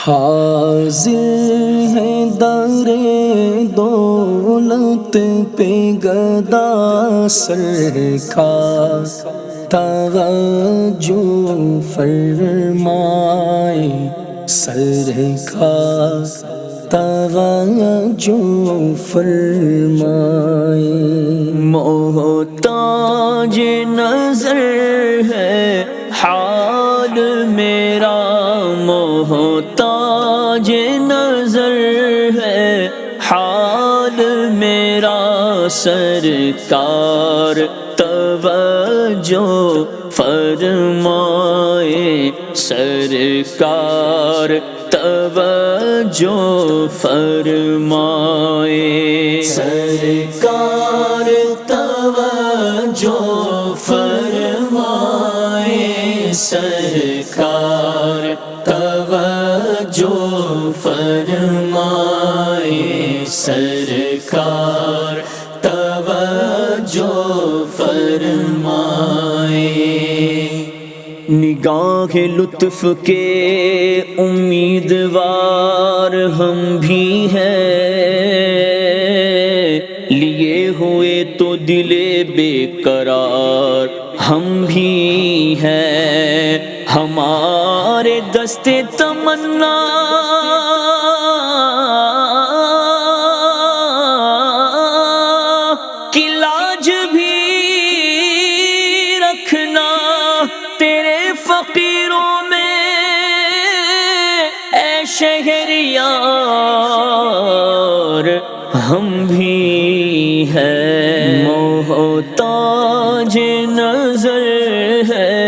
حاضر ہے در دولت پہ گدا سرکار، توجہ فرمائے سرکار، توجہ فرمائے۔ محتاج نظر ہے حال میرا، محتاج نظر ہے حال میرا، سرکار توجہ فرمائے سرکار، توجہ فرمائے سرکار، توجہ فرمائے سرکار، توجہ فرمائے سرکار، توجہ فرمائے۔ نگاہ لطف کے امیدوار ہم بھی ہیں، لیے ہوئے تو دل بے قرار ہم بھی ہیں، ہمارے دستے تمنا کی لاج بھی رکھنا، تیرے فقیروں میں اے شہریار ہم بھی ہیں، محتاج نظر ہے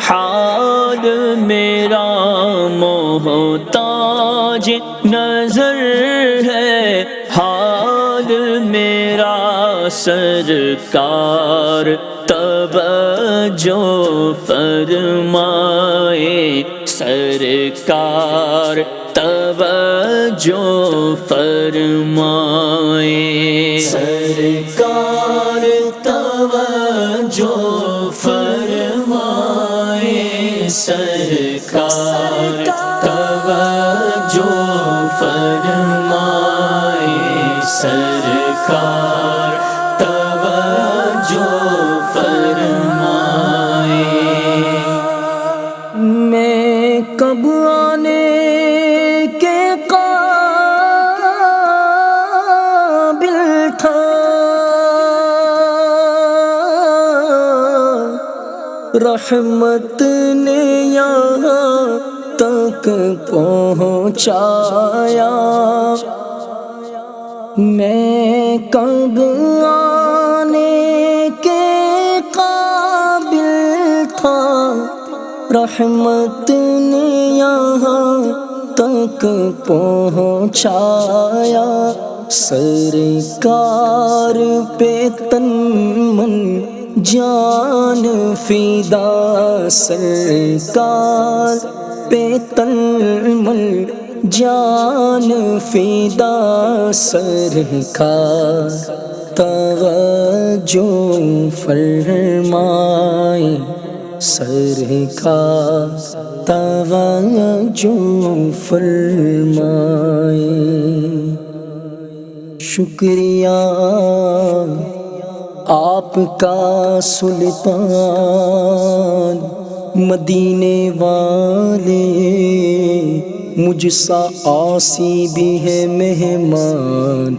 حال میرا، محتاج نظر ہے حال میرا، سرکار توجہ فرمائے سرکار، توجہ فرمائے سرکار، توجہ فرمائے سرکار، توجہ فرمائے سرکار، توجہ فرمائے۔ میں کب آنے کے قابل تھا، رحمت نے یہاں تک پہنچایا، میں کب آنے کے قابل تھا، رحمت نے یہاں تک پہنچایا، سرکار پہ تن من جان فدا، سرکار پہ تن من جان فدا، سرکار توجہ فرمائے سرکار، توجہ فرمائے۔ شکریہ آپ کا سلطان، مدینے والے مجھ سا عاصی بھی ہے مہمان،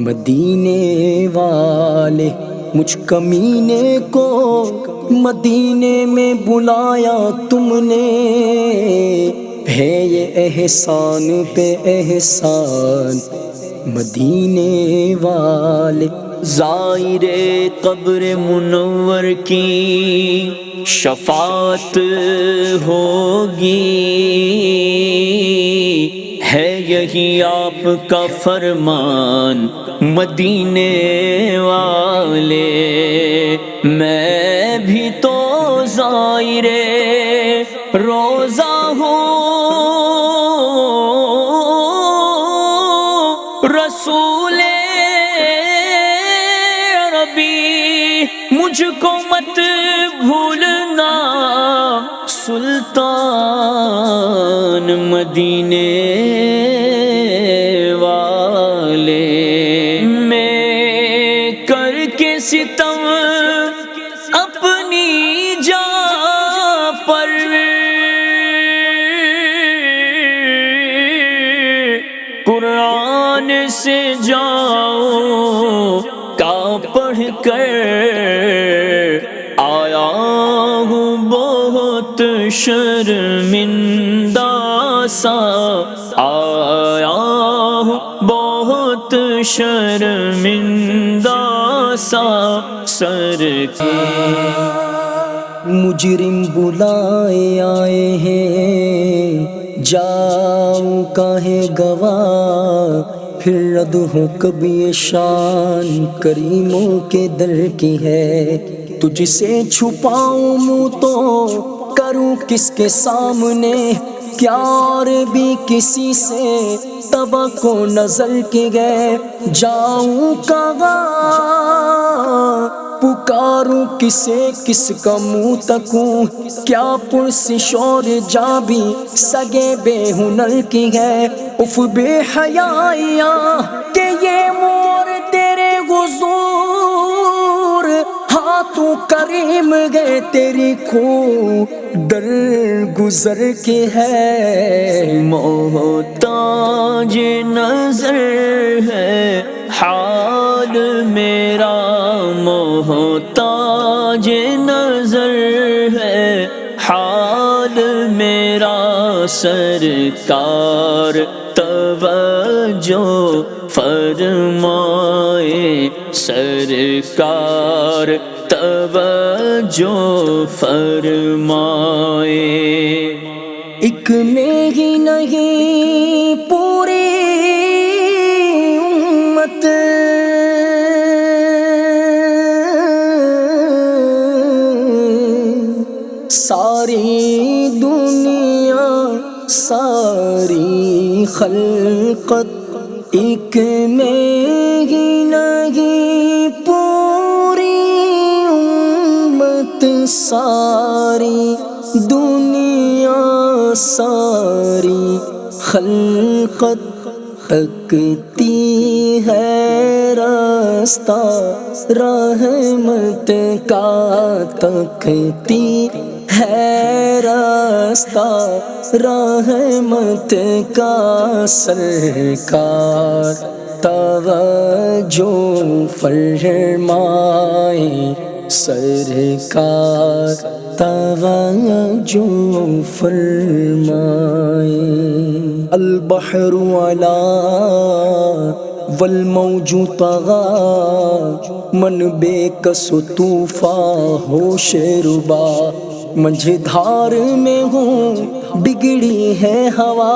مدینے والے مجھ کمینے کو مدینے میں بلایا تم نے، ہے یہ احسان پہ احسان مدینے والے۔ زائر قبر منور کی شفاعت ہوگی، ہے یہی آپ کا فرمان مدینے والے، میں بھی تو زائر روزہ ہوں، رسول مجھ کو مت بھولنا، سلطان مدینے والے، میں کر کے ستم اپنی جان پر، قرآن سے جاؤ کا پڑھ کر آیا ہوں بہت شرمندہ سا، آیا ہوں بہت شرمندہ سا سرکار۔ مجرم بلائے آئے ہیں جاؤ کاہے گواہ، پھر رد ہو کبھی شان کریموں کے در کی ہے، تجھ سے چھپاؤں منہ تو کروں کس کے سامنے، کیا اور بھی کسی سے توقع نظر کی گئے، جاؤں کہاں پکاروں کسے کس کا منہ تکوں، کیا پرسش اور جا بھی سگے بے ہنر کی ہے، اف بے حیائیاں کہ یہ مور تیرے حضور، ہاں تو کریم گئے تیری کو در گزر کے ہے، محتاج نظر ہے حال میرا، محتاج نظر ہے حال میرا، سرکار توجہ فرمائے، سرکار توجہ فرمائے۔ ایک میں ہی نہیں پوری امت ساری دنیا ساری خلقت، ایک میں ہی نہیں پوری امت ساری دنیا ساری خلقت، تکتی ہے راستہ رحمت کا، تکتی ہے راستہ رحمت کا، سرکار توجہ فرمائے، سرکار توجہ فرمائے۔ البحر علا والموج طغى، من بے کس و طوفاں ہوش ربا، مجھدھار میں ہوں بگڑی ہے ہوا،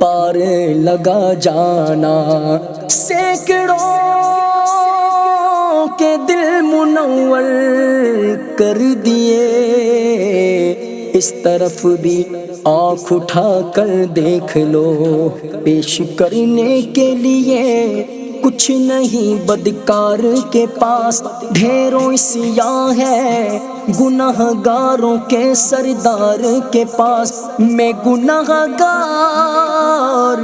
پار لگا جانا، سینکڑوں کے دل منور کر دیے، اس طرف بھی آنکھ اٹھا کر دیکھ لو، پیش کرنے کے لیے کچھ نہیں بدکار کے پاس، ڈھیروں سیاہ ہے گناہ گاروں کے سردار کے پاس، میں گناہ گار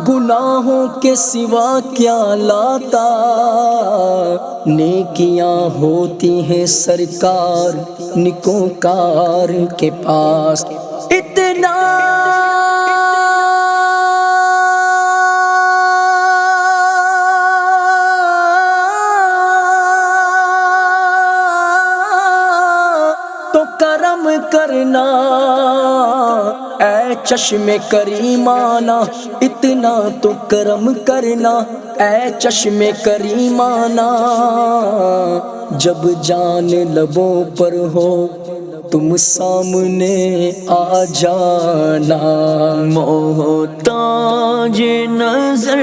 گناہوں کے سوا کیا لاتا، نیکیاں ہوتی ہیں سرکار نکوکار کے پاس، اتنا تو کرم کرنا اے چشم کریمانہ، اتنا تو کرم کرنا اے چشم کریمانہ، جب جان لبوں پر ہو تم سامنے آ جانا، محتاج نظر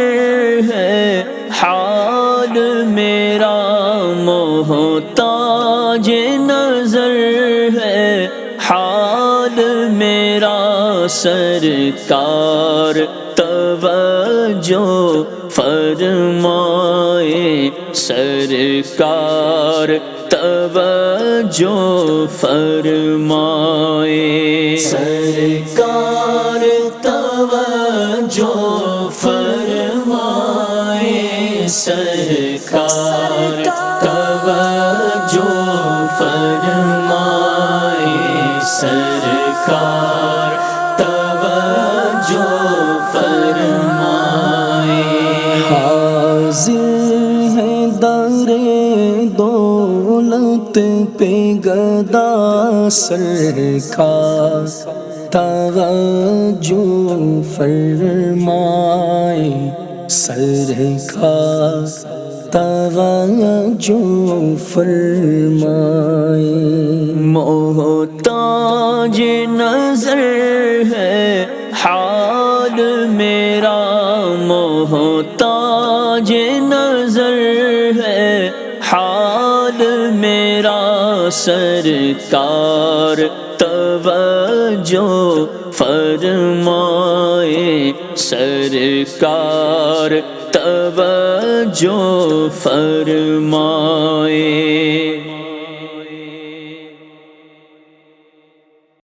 ہے حال میرا، محتاج نظر ہے حال میرا، سرکار توجہ فرمائے، سرکار توجہ توجہ فرمائے سرکار توجہ فرمائے سرکار توجہ فرمائے سرکار توجہ فرمائے حاضر ہے در دولت پہ گدا سرکار توجہ فرمائے سرکار توجہ فرمائے محتاج نظر ہے حال میرا محتاج نظر ہے حال میرا سرکار توجہ فرمائے سرکار توجہ فرمائے